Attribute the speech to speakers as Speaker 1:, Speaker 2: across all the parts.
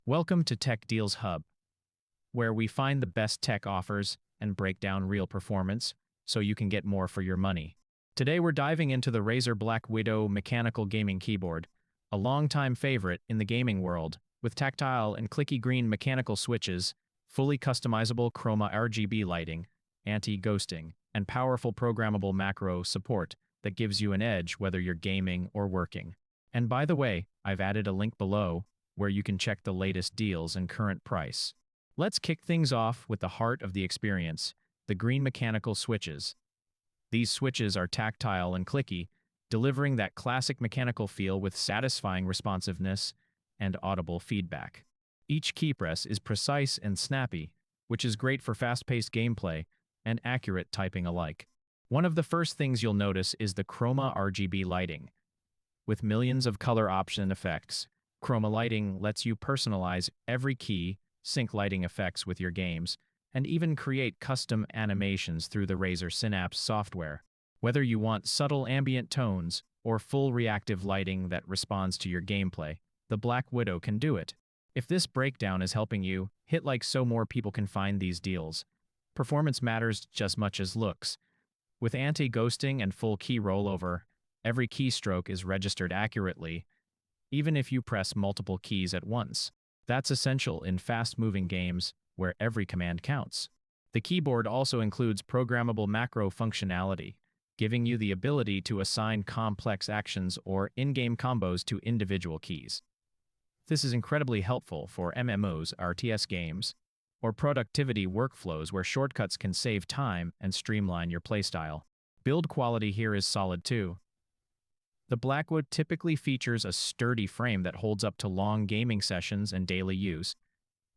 Speaker 1: Welcome to Tech Deals Hub, where we find the best tech offers and break down real performance so you can get more for your money. Today we're diving into the Razer BlackWidow mechanical gaming keyboard, a longtime favorite in the gaming world, with tactile and clicky green mechanical switches, fully customizable Chroma RGB lighting, anti-ghosting, and powerful programmable macro support that gives you an edge whether you're gaming or working. And by the way, I've added a link below where you can check the latest deals and current price. Let's kick things off with the heart of the experience, the green mechanical switches. These switches are tactile and clicky, delivering that classic mechanical feel with satisfying responsiveness and audible feedback. Each key press is precise and snappy, which is great for fast-paced gameplay and accurate typing alike. One of the first things you'll notice is the Chroma RGB lighting. With millions of color option effects, Chroma lighting lets you personalize every key, sync lighting effects with your games, and even create custom animations through the Razer Synapse software. Whether you want subtle ambient tones or full reactive lighting that responds to your gameplay, the BlackWidow can do it. If this breakdown is helping you, hit like so more people can find these deals. Performance matters just as much as looks. With anti-ghosting and full key rollover, every keystroke is registered accurately, even if you press multiple keys at once. That's essential in fast-moving games where every command counts. The keyboard also includes programmable macro functionality, giving you the ability to assign complex actions or in-game combos to individual keys. This is incredibly helpful for MMOs, RTS games, or productivity workflows where shortcuts can save time and streamline your playstyle. Build quality here is solid too. The BlackWidow typically features a sturdy frame that holds up to long gaming sessions and daily use,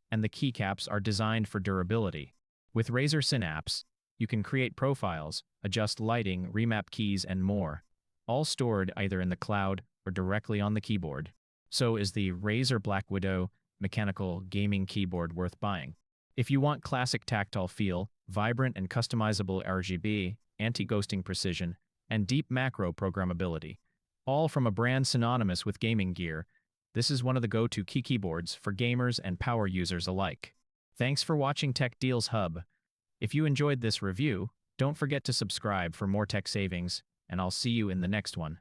Speaker 1: and the keycaps are designed for durability. With Razer Synapse, you can create profiles, adjust lighting, remap keys, and more, all stored either in the cloud or directly on the keyboard. So is the Razer BlackWidow mechanical gaming keyboard worth buying? If you want classic tactile feel, vibrant and customizable RGB, anti-ghosting precision, and deep macro programmability, all from a brand synonymous with gaming gear, this is one of the go-to keyboards for gamers and power users alike. Thanks for watching Tech Deals Hub. If you enjoyed this review, don't forget to subscribe for more tech savings, and I'll see you in the next one.